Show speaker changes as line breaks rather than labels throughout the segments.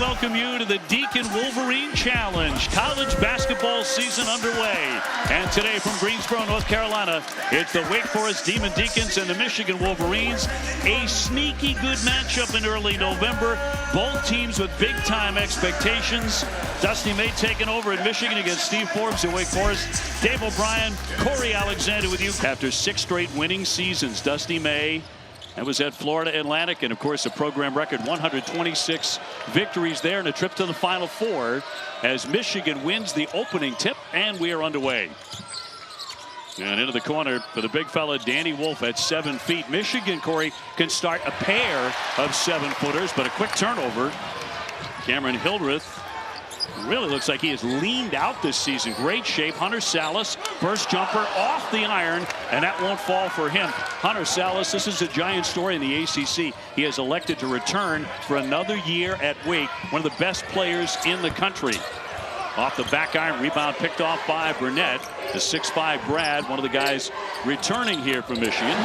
welcome you to the Deacon Wolverine Challenge. College basketball season underway. And today from Greensboro, North Carolina, it's the Wake Forest Demon Deacons and the Michigan Wolverines. A sneaky good matchup in early November. Both teams with big-time expectations. Dusty May taking over in Michigan against Steve Forbes at Wake Forest. Dave O'Brien, Corey Alexander with you. After 6 straight winning seasons, Dusty May, that was at Florida Atlantic, and of course a program record 126 victories there and a trip to the Final Four as Michigan wins the opening tip, and we are underway. And into the corner for the big fella, Danny Wolf at 7 feet. Michigan, Corey, can start a pair of 7-footers, but a quick turnover. Cameron Hildreth really looks like he has leaned out this season. Great shape. Hunter Sallis, first jumper off the iron, and that won't fall for him. Hunter Sallis, this is a giant story in the ACC. He has elected to return for another year at Wake, one of the best players in the country. Off the back iron, rebound picked off by Burnett. The 6'5" Brad, one of the guys returning here from Michigan.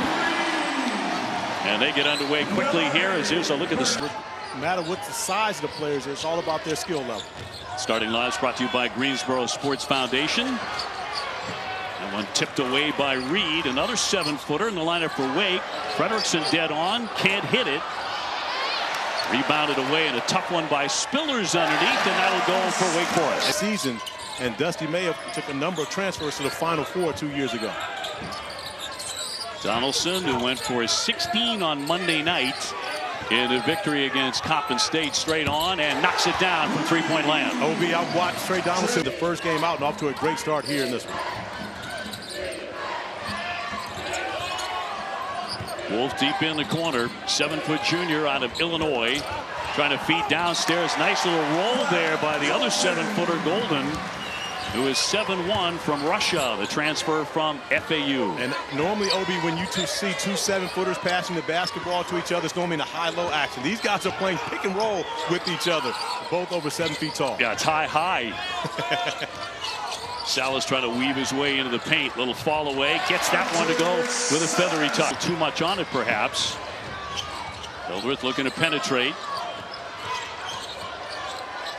And they get underway quickly here as here's a look at the...
No matter what the size of the players, it's all about their skill level.
Starting lives brought to you by Greensboro Sports Foundation. And one tipped away by Reed. Another 7-footer in the lineup for Wake. Frederickson dead on. Can't hit it. Rebounded away, and a tough one by Spillers underneath, and that'll go for Wake Forest.
Season, and Dusty May took a number of transfers to the Final Four 2 years ago.
Donaldson, who went for 16 on Monday night in a victory against Coppin State, straight on and knocks it down from three-point land.
OB, I watched Trey Donaldson the first game out and off to a great start here in this one.
Wolf deep in the corner, 7-foot junior out of Illinois, trying to feed downstairs. Nice little roll there by the other 7-footer, Golden, who is 7'1" from Russia, the transfer from FAU.
And normally, OB, when you see two 7-footers passing the basketball to each other, it's normally in a high-low action. These guys are playing pick and roll with each other, both over 7 feet tall.
Yeah, it's high. Sallis trying to weave his way into the paint. Little fall away. Gets that one to go with a feathery touch. Too much on it, perhaps. Hildreth looking to penetrate.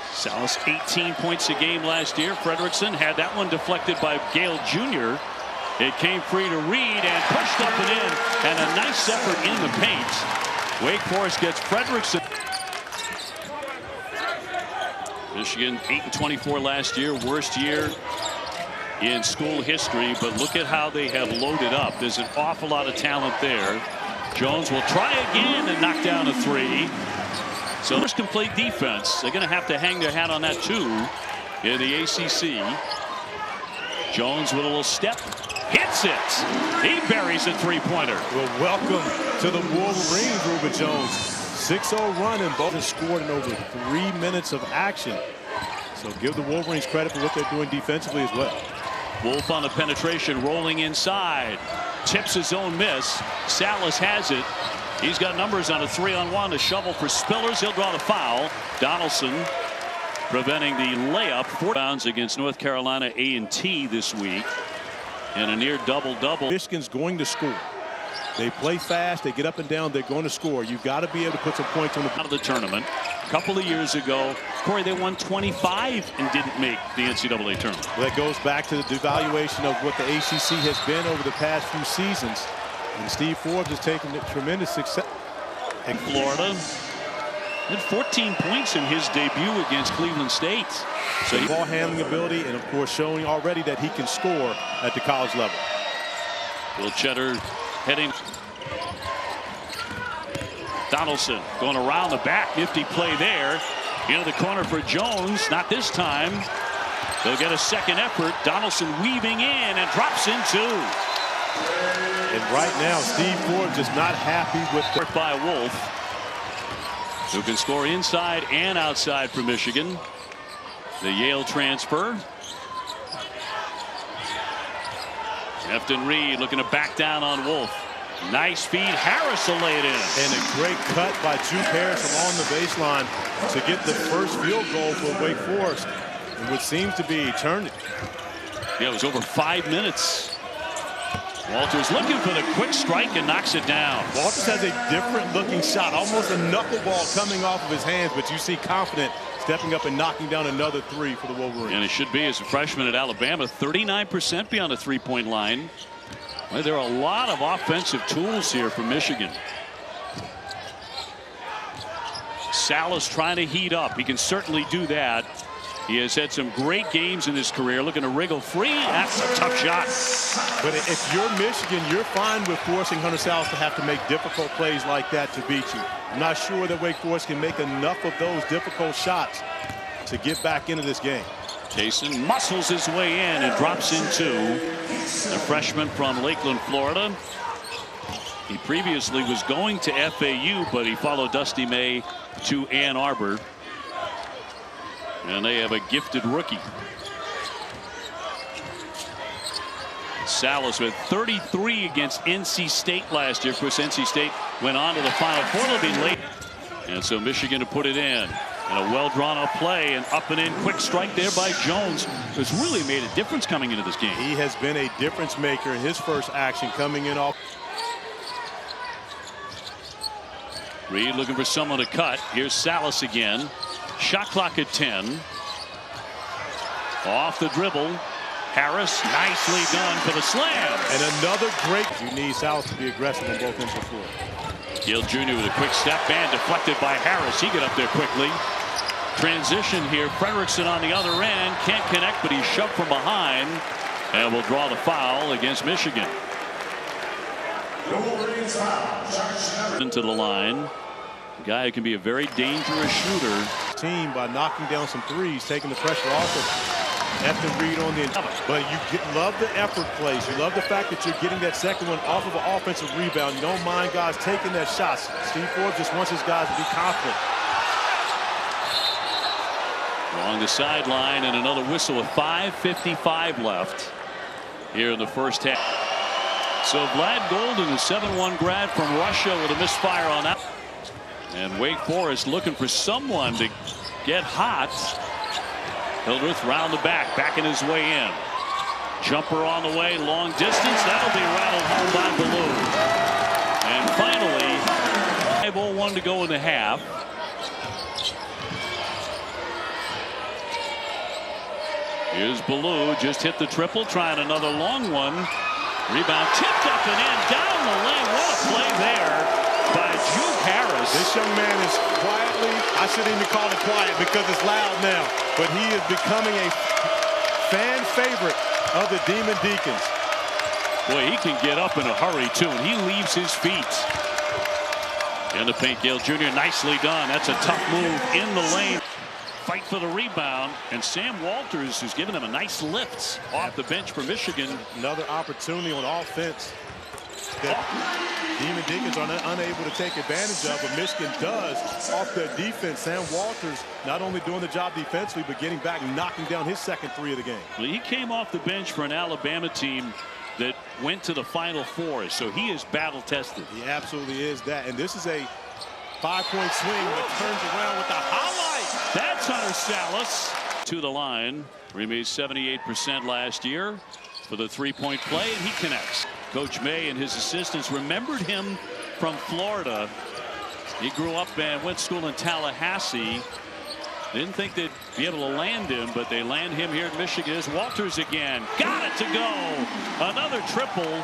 Sallis 18 points a game last year. Frederickson had that one deflected by Gale Jr. It came free to Reed and pushed up and in. And a nice effort in the paint. Wake Forest gets Frederickson. Michigan 8-24 last year. Worst year in school history. But look at how they have loaded up. There's an awful lot of talent there. Jones will try again and knock down a 3. So this complete defense. They're going to have to hang their hat on that too in the ACC. Jones with a little step. Hits it. He buries a 3-pointer.
Well, welcome to the Wolverines, Ruben Jones. 6-0 run, and both have scored in over 3 minutes of action. So give the Wolverines credit for what they're doing defensively as well.
Wolf on the penetration, rolling inside. Tips his own miss. Sallis has it. He's got numbers on a 3-on-1 to shovel for Spillers. He'll draw the foul. Donaldson preventing the layup. 4 bounds against North Carolina A&T this week. And a near double-double.
Michigan's going to score. They play fast. They get up and down. They're going to score. You've got to be able to put some points on the
out of the tournament. A couple of years ago, Corey, they won 25 and didn't make the NCAA tournament.
Well, that goes back to the devaluation of what the ACC has been over the past few seasons. And Steve Forbes has taken tremendous success.
In Florida, had 14 points in his debut against Cleveland State.
So ball handling ability, and of course showing already that he can score at the college level.
Will Cheddar heading. Donaldson going around the back. Nifty play there. Into the corner for Jones. Not this time. They'll get a second effort. Donaldson weaving in and drops in 2.
And right now, Steve Forbes is not happy with the
work by Wolf, who can score inside and outside for Michigan. The Yale transfer. Efton Reed looking to back down on Wolf. Nice feed. Harris will lay it in.
And a great cut by Juke Harris along the baseline to get the first field goal for Wake Forest in what seems to be eternity.
Yeah, it was over 5 minutes. Walters looking for the quick strike and knocks it down.
Walters has a different looking shot, almost a knuckleball coming off of his hands, but you see confident stepping up and knocking down another three for the Wolverines.
And it should be, as a freshman at Alabama, 39% beyond the three-point line. Well, there are a lot of offensive tools here for Michigan. Salas trying to heat up. He can certainly do that. He has had some great games in his career. Looking to wriggle free. That's a tough shot.
But if you're Michigan, you're fine with forcing Hunter Salas to have to make difficult plays like that to beat you. I'm not sure that Wake Forest can make enough of those difficult shots to get back into this game.
Cason muscles his way in and drops into the freshman from Lakeland, Florida. He previously was going to FAU, but he followed Dusty May to Ann Arbor. And they have a gifted rookie. Salas with 33 against NC State last year. Of course, NC State went on to the Final Four. They'll be late. And so Michigan to put it in. And a well drawn up play and up and in quick strike there by Jones, who's really made a difference coming into this game.
He has been a difference maker in his first action coming in off.
Reed looking for someone to cut. Here's Salas again. Shot clock at 10. Off the dribble. Harris nicely done for the slam.
And another great. You need Salas to be aggressive on both ends of the floor.
Gill Jr. with a quick step and deflected by Harris. He got up there quickly. Transition here. Frederickson on the other end. Can't connect, but he's shoved from behind. And will draw the foul against Michigan. Into the line. A guy who can be a very dangerous shooter.
Team by knocking down some threes, taking the pressure off of Ethan Reed on the end. But you love the effort plays. You love the fact that you're getting that second one off of an offensive rebound. You don't mind guys taking that shot. Steve Forbes just wants his guys to be confident.
Along the sideline, and another whistle with 5:55 left here in the first half. So Vlad Golden, a 7-1 grad from Russia, with a misfire on that. And Wake Forest looking for someone to get hot. Hildreth round the back, backing his way in. Jumper on the way, long distance. That'll be rattled home by Ballou. And finally, 5:01 to go in the half. Here's Ballou, just hit the triple, trying another long one. Rebound tipped up and in, down the lane. What a play there by Juke Harris.
This young man is quietly, I shouldn't even call it quiet because it's loud now, but he is becoming a fan favorite of the Demon Deacons.
Boy, he can get up in a hurry too, and he leaves his feet. In the paint, Gill Jr. nicely done. That's a tough move in the lane. Fight for the rebound, and Sam Walters, who's given them a nice lift off the bench for Michigan.
Another opportunity on offense that Demon Deacons are unable to take advantage of, but Michigan does off their defense. Sam Walters not only doing the job defensively, but getting back and knocking down his second three of the game.
Well, he came off the bench for an Alabama team that went to the Final Four, so he is battle tested.
He absolutely is that, and this is a 5-point swing that turns around with the highlight.
That's Hunter Salas to the line. He made 78% last year for the three-point play, and he connects. Coach May and his assistants remembered him from Florida. He grew up and went to school in Tallahassee. Didn't think they'd be able to land him, but they land him here at Michigan. There's Walters again. Got it to go. Another triple.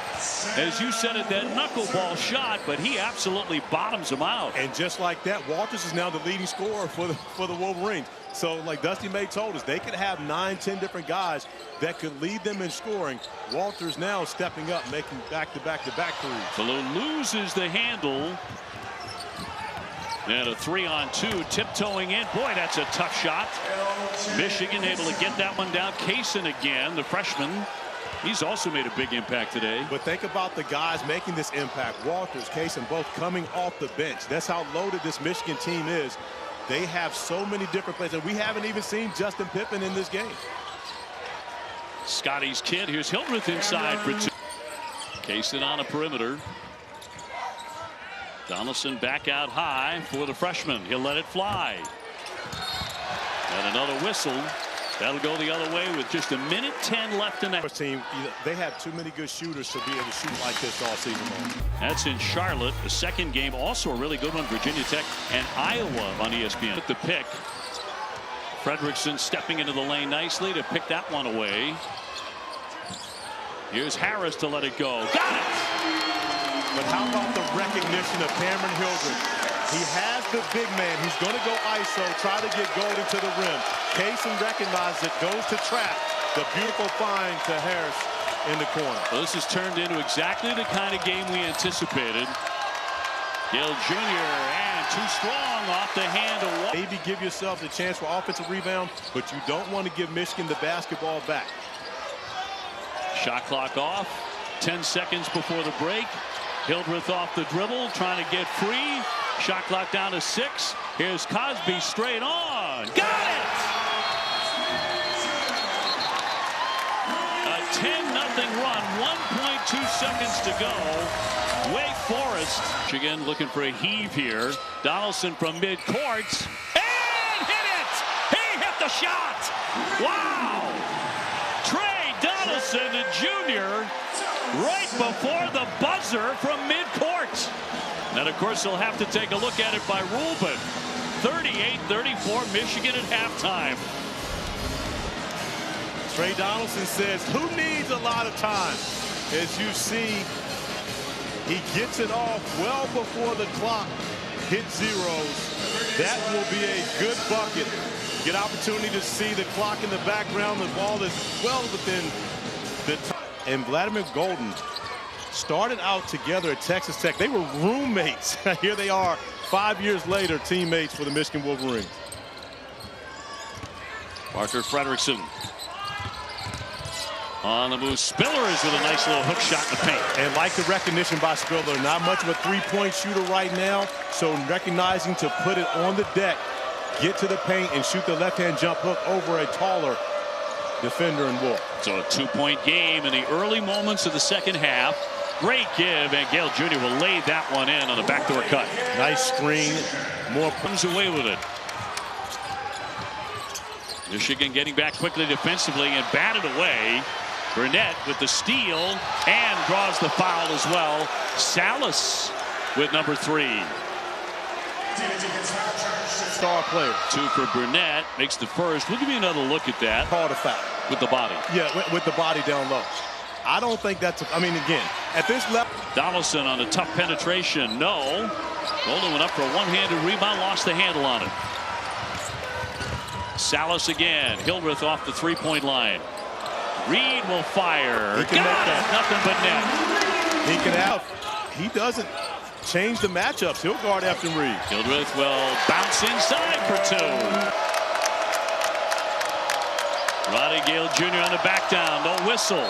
As you said it, that knuckleball shot, but he absolutely bottoms him out.
And just like that, Walters is now the leading scorer for the Wolverines. So like Dusty May told us, they could have 9-10 different guys that could lead them in scoring. Walters now stepping up, making back-to-back threes.
Ballou loses the handle. And a 3-on-2, tiptoeing in. Boy, that's a tough shot. Michigan able to get that one down. Cason again, the freshman. He's also made a big impact today.
But think about the guys making this impact. Walters, Cason, both coming off the bench. That's how loaded this Michigan team is. They have so many different players, and we haven't even seen Justin Pippen in this game.
Scotty's kid. Here's Hildreth inside for two. Cason on a perimeter. Donaldson back out high for the freshman. He'll let it fly. And another whistle. That'll go the other way with just 1:10 left in that.
Team, they have too many good shooters to be able to shoot like this all season long.
That's in Charlotte. The second game, also a really good one. Virginia Tech and Iowa on ESPN. With the pick, Fredrickson stepping into the lane nicely to pick that one away. Here's Harris to let it go. Got it!
But how about the recognition of Cameron Hildreth? He has the big man. He's going to go ISO, try to get Golden to the rim. Kaysen recognizes it, goes to trap. The beautiful find to Harris in the corner.
Well, this has turned into exactly the kind of game we anticipated. Gale Jr. and too strong off the hand of Wall.
Maybe give yourself a chance for offensive rebound, but you don't want to give Michigan the basketball back.
Shot clock off. 10 seconds before the break. Hildreth off the dribble, trying to get free. Shot clock down to 6. Here's Cosby straight on. Got it! A 10-0 run. 1.2 seconds to go. Wake Forest. Michigan looking for a heave here. Donaldson from midcourt. And hit it! He hit the shot! Wow! Trey Donaldson, the junior, right before the buzzer from midcourt. And of course, they'll have to take a look at it by rule, but 38-34 Michigan at halftime.
Trey Donaldson says, who needs a lot of time? As you see, he gets it off well before the clock hits zeros. That will be a good bucket. Get opportunity to see the clock in the background. The ball is well within the time. And Vladimir Golden started out together at Texas Tech. They were roommates. Here they are 5 years later, teammates for the Michigan Wolverines.
Parker Fredrickson on the move. Spillers with a nice little hook shot in the paint.
And like the recognition by Spiller, not much of a three-point shooter right now, so recognizing to put it on the deck, get to the paint and shoot the left-hand jump hook over a taller defender and Wolf.
So a 2-point game in the early moments of the second half. Great give, and Gale Jr. will lay that one in on the backdoor cut.
Nice screen. More
comes away with it. Michigan getting back quickly defensively and batted away. Burnett with the steal and draws the foul as well. Salas with number 3.
Star player.
2 for Burnett. Makes the first. We'll give you another look at that.
Called a foul.
With the body.
Yeah, with the body down low. I don't think that's, I mean, again, at this level.
Donaldson on a tough penetration. No. Golden went up for a one-handed rebound. Lost the handle on it. Salas again. Hildreth off the three-point line. Reed will fire.
He can make that.
Nothing but net.
He can have. He doesn't change the matchups. He'll guard Efton Reed.
Hildreth will bounce inside for 2. Roddy Gale Jr. on the back down. No whistle.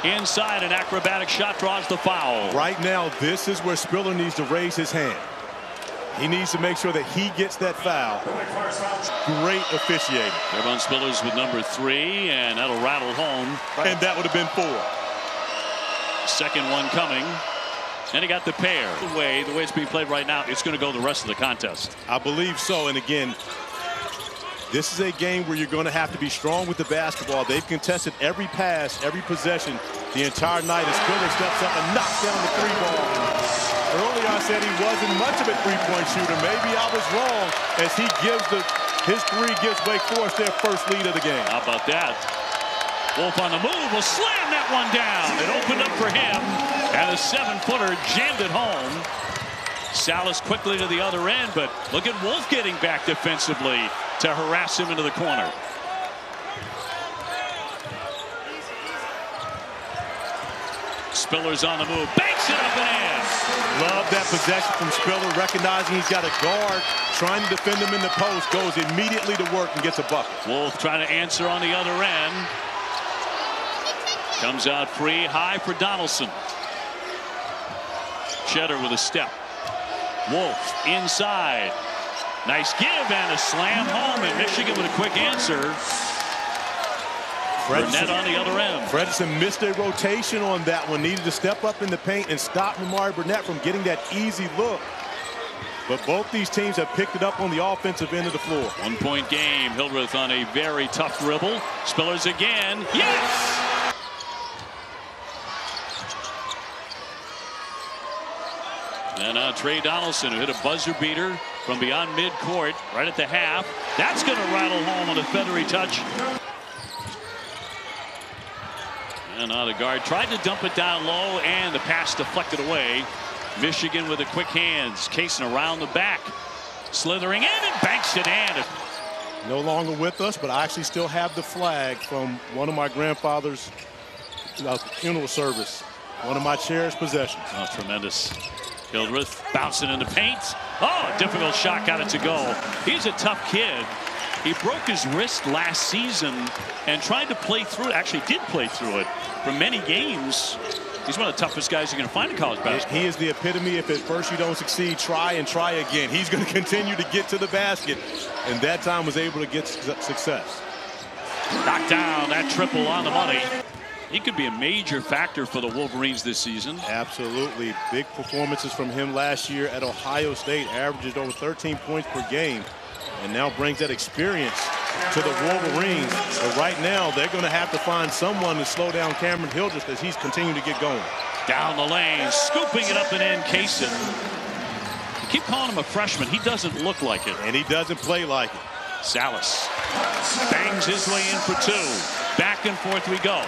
Inside, an acrobatic shot draws the foul.
Right now, this is where Spiller needs to raise his hand. He needs to make sure that he gets that foul. Great officiating.
Trevon Spillers with number 3, and that'll rattle home.
And that would have been 4.
Second one coming. And he got the pair. The way it's being played right now, it's going to go the rest of the contest.
I believe so. And again, this is a game where you're going to have to be strong with the basketball. They've contested every pass, every possession the entire night as Spiller steps up and knocks down the 3-ball. Earlier I said he wasn't much of a three-point shooter. Maybe I was wrong as he gives his 3 gives Wake Forest their first lead of the game.
How about that? Wolf on the move will slam that one down. It opened up for him, and a 7-footer jammed it home. Salas quickly to the other end, but look at Wolf getting back defensively to harass him into the corner. Spiller's on the move, banks it up and in.
Love that possession from Spiller, recognizing he's got a guard, trying to defend him in the post, goes immediately to work and gets a bucket.
Wolf trying to answer on the other end. Comes out free, high for Donaldson. Cheddar with a step. Wolf inside. Nice give and a slam home, and Michigan with a quick answer. Burnett on the other end.
Fredrickson missed a rotation on that one. Needed to step up in the paint and stop Nimari Burnett from getting that easy look. But both these teams have picked it up on the offensive end of the floor.
1 point game. Hildreth on a very tough dribble. Spillers again. Yes! And Trey Donaldson, who hit a buzzer beater from beyond midcourt right at the half. That's going to rattle home on a feathery touch. And the guard tried to dump it down low, and the pass deflected away. Michigan with the quick hands. Cason around the back. Slithering in and banks it in.
No longer with us, but I actually still have the flag from one of my grandfather's funeral service. One of my cherished possessions.
Oh, tremendous. Hildreth bouncing in the paint. Oh, difficult shot, got it to go. He's a tough kid. He broke his wrist last season and tried to play through it. Actually did play through it for many games. He's one of the toughest guys you're going to find in college basketball.
He is the epitome. If at first you don't succeed, try and try again. He's going to continue to get to the basket, and that time was able to get success.
Knocked down that triple on the money. He could be a major factor for the Wolverines this season.
Absolutely. Big performances from him last year at Ohio State. Averages over 13 points per game, and now brings that experience to the Wolverines. But right now, they're going to have to find someone to slow down Cameron Hildreth as he's continuing to get going.
Down the lane, scooping it up and in, Cason. You keep calling him a freshman. He doesn't look like it.
And he doesn't play like it.
Salas bangs his way in for two. Back and forth we go.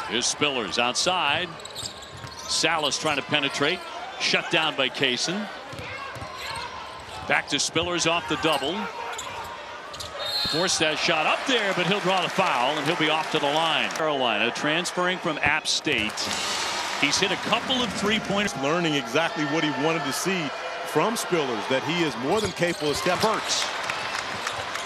Here's Spillers outside. Salas trying to penetrate. Shut down by Cason. Back to Spillers off the double. Forced that shot up there, but he'll draw the foul, and he'll be off to the line. Carolina transferring from App State. He's hit a couple of three-pointers.
Learning exactly what he wanted to see from Spillers, that he is more than capable of step hurts.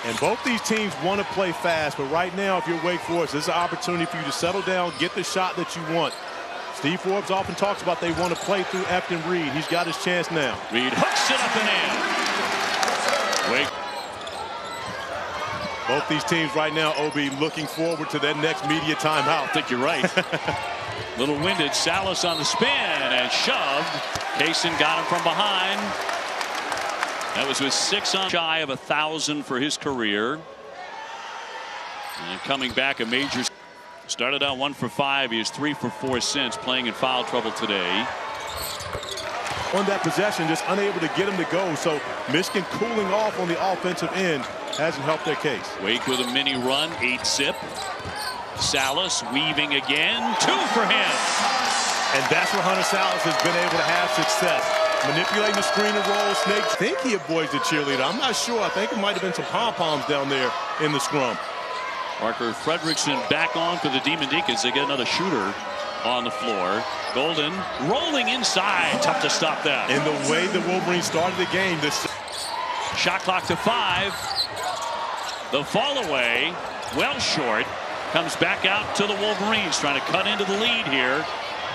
And both these teams want to play fast, but right now, if you're Wake Forest, this is an opportunity for you to settle down, get the shot that you want. Steve Forbes often talks about they want to play through Efton Reed. He's got his chance now.
Reed hooks it up and in. Wake.
Both these teams right now, OB, looking forward to their next media timeout.
I think you're right. Little winded. Salas on the spin and shoved. Cason got him from behind. That was with 6 on, shy of 1,000 for his career. And coming back a major. Started out 1 for 5. He is 3 for 4 since, playing in foul trouble today.
On that possession, just unable to get him to go. So Michigan cooling off on the offensive end hasn't helped their case.
Wake with a mini run, 8-zip. Salas weaving again, 2 for him.
And that's where Hunter Salas has been able to have success. Manipulating the screen and roll, Snake. I think he avoids the cheerleader. I'm not sure. I think it might have been some pom-poms down there in the scrum.
Parker Fredrickson back on for the Demon Deacons. They get another shooter on the floor. Golden rolling inside. Tough to stop that.
And the way the Wolverines started the game. This
shot clock to 5. The fall away, well short. Comes back out to the Wolverines, trying to cut into the lead here.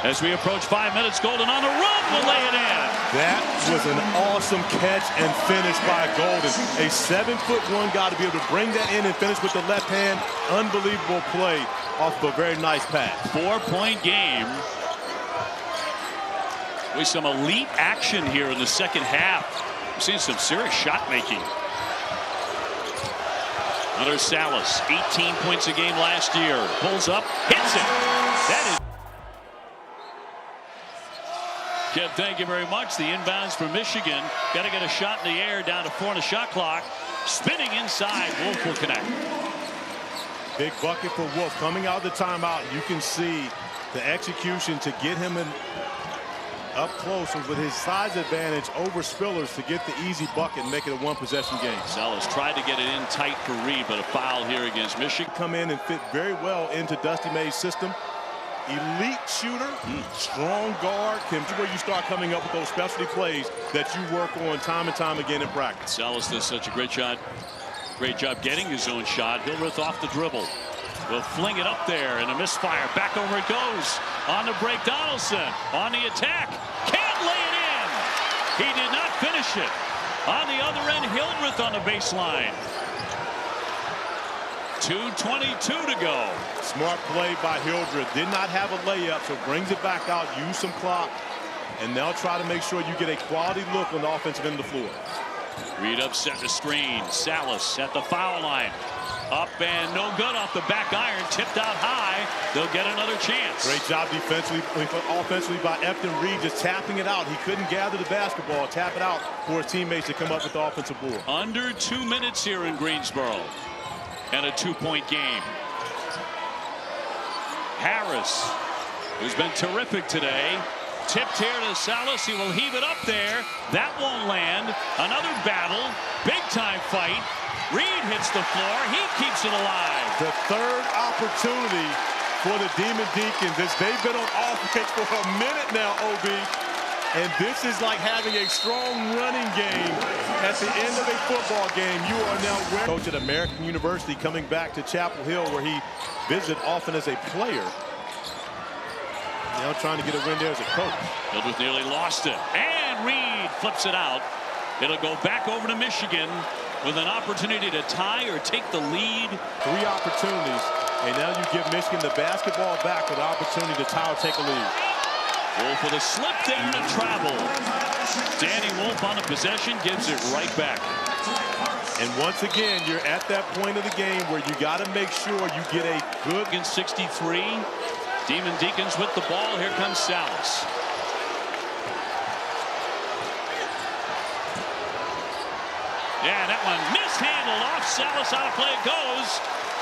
As we approach 5 minutes, Golden on the run will lay it in.
That was an awesome catch and finish by Golden. A 7'1" guy to be able to bring that in and finish with the left hand. Unbelievable play off of a very nice pass.
4-point game. With some elite action here in the second half. We've seen some serious shot making. Hunter Salas, 18 points a game last year. Pulls up, hits it. That is. Kev, thank you very much. The inbounds for Michigan. Got to get a shot in the air, down to 4 on the shot clock. Spinning inside, Wolf will connect.
Big bucket for Wolf. Coming out of the timeout, you can see the execution to get him in up close with his size advantage over Spillers to get the easy bucket and make it a 1-possession game.
Salas tried to get it in tight for Reed, but a foul here against Michigan.
Come in and fit very well into Dusty May's system. Elite shooter, strong guard, where you start coming up with those specialty plays that you work on time and time again in practice.
Salas does such a great job getting his own shot. Hildreth off the dribble. Will fling it up there and a misfire. Back over it goes. On the break, Donaldson on the attack. Can't lay it in. He did not finish it. On the other end, Hildreth on the baseline. 2:22 to go.
Smart play by Hildreth. Did not have a layup, so brings it back out. Use some clock and they'll try to make sure you get a quality look on the offensive end of the floor.
Reed upset the screen. Salas at the foul line. Up and no good off the back iron. Tipped out high. They'll get another chance.
Great job defensively, offensively by Efton Reed, just tapping it out. He couldn't gather the basketball, tap it out for his teammates to come up with the offensive board.
Under 2 minutes here in Greensboro. And a 2-point game. Harris, who's been terrific today. Tipped here to Salas. He will heave it up there. That won't land. Another battle. Big time fight. Reed hits the floor. He keeps it alive.
The third opportunity for the Demon Deacons as they've been on offense for a minute now, OB. And this is like having a strong running game at the end of a football game. You are now coach at American University, coming back to Chapel Hill, where he visited often as a player. Now trying to get a win there as a coach.
Hildreth nearly lost it. And Reed flips it out. It'll go back over to Michigan with an opportunity to tie or take the lead.
3 opportunities, and now you give Michigan the basketball back with the opportunity to tie or take a lead.
Wolf with a slip there and travel. Danny Wolf on the possession gives it right back.
And once again, you're at that point of the game where you got to make sure you get a good.
In 63. Demon Deacons with the ball. Here comes Salas. Yeah, that one mishandled off Salas. Out of play it goes.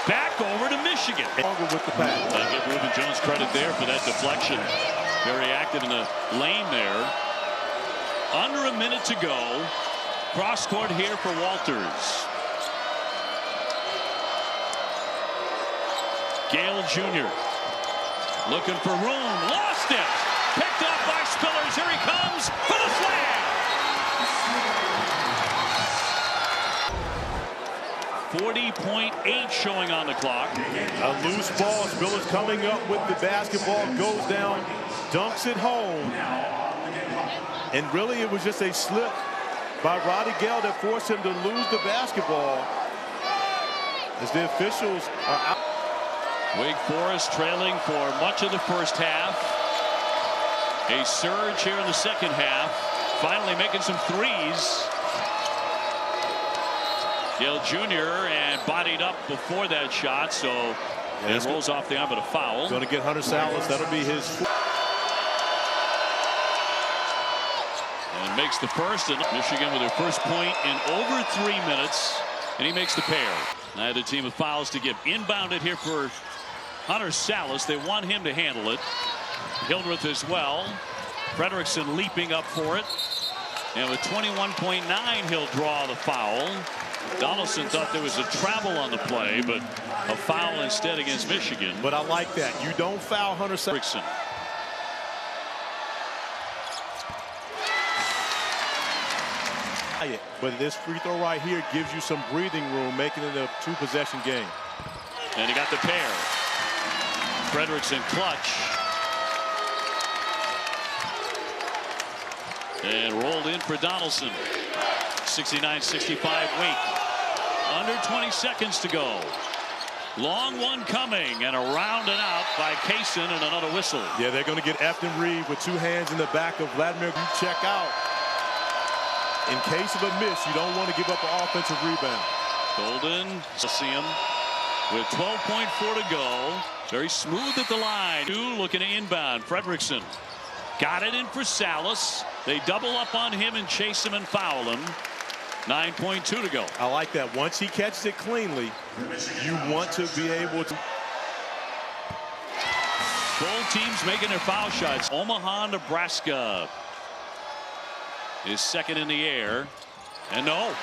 Back over to Michigan.
With the pass.
I give Reuben Jones credit there for that deflection. Very active in the lane there. Under a minute to go. Cross court here for Walters. Gale Jr. looking for room. Lost it. Picked up by Spillers. Here he comes for the flag. 40.8 showing on the clock.
A loose ball. Spillers coming up with the basketball. Goes down. Dunks it home. And really it was just a slip by Roddy Gale that forced him to lose the basketball. As the officials are out.
Wake Forest trailing for much of the first half. A surge here in the second half. Finally making some threes. Gale Jr. and bodied up before that shot, so it rolls off the arm, but a foul.
Going to get Hunter Salas. That'll be his.
And makes the first, and Michigan with their first point in over 3 minutes, and he makes the pair. Neither team with fouls to give. Inbounded here for Hunter Salas. They want him to handle it. Hildreth as well. Frederickson leaping up for it. And with 21.9, he'll draw the foul. Donaldson thought there was a travel on the play, but a foul instead against Michigan.
But I like that. You don't foul Hunter Salas. But this free throw right here gives you some breathing room, making it a 2-possession game.
And he got the pair. Frederickson clutch. And rolled in for Donaldson. 69-65 Wake. Under 20 seconds to go. Long one coming, and a round and out by Kaysen, and another whistle.
Yeah, they're going to get Efton Reed with 2 hands in the back of Vladimir. You check out. In case of a miss, you don't want to give up an offensive rebound.
Golden, see him with 12.4 to go. Very smooth at the line. Looking to inbound. Frederickson got it in for Salas. They double up on him and chase him and foul him. 9.2 to go.
I like that. Once he catches it cleanly, you want to be able to.
Both teams making their foul shots. Omaha, Nebraska is second in the air. And no.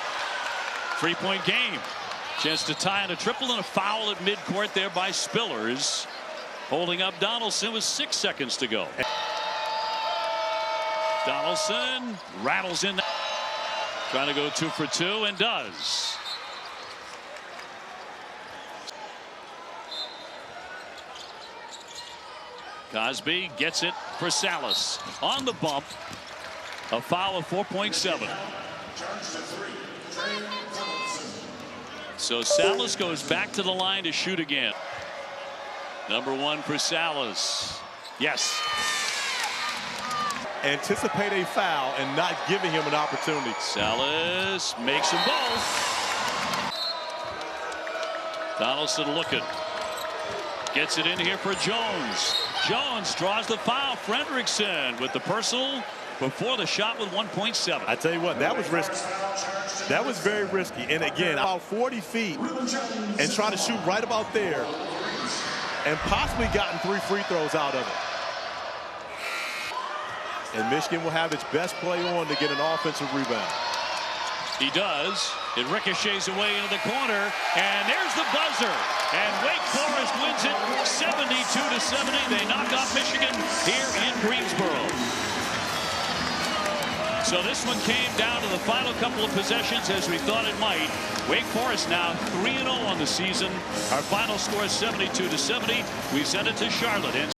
3-point game. Chance to tie on a triple and a foul at midcourt there by Spillers. Holding up Donaldson with 6 seconds to go. Donaldson rattles in. Trying to go 2 for 2 and does. Cosby gets it for Salas. On the bump. A foul of 4.7. So Salas goes back to the line to shoot again. Number 1 for Salas. Yes.
anticipate a foul and not giving him an opportunity.
Salas makes them both. Donaldson looking. Gets it in here for Jones. Jones draws the foul. Fredrickson with the personal before the shot with 1.7.
I tell you what, that was risky. That was very risky. And again, about 40 feet and trying to shoot right about there and possibly gotten 3 free throws out of it. And Michigan will have its best play on to get an offensive rebound.
He does. It ricochets away into the corner, and there's the buzzer. And Wake Forest wins it 72-70. They knock off Michigan here in Greensboro. So this one came down to the final couple of possessions as we thought it might. Wake Forest now 3-0 on the season. Our final score is 72-70. We send it to Charlotte.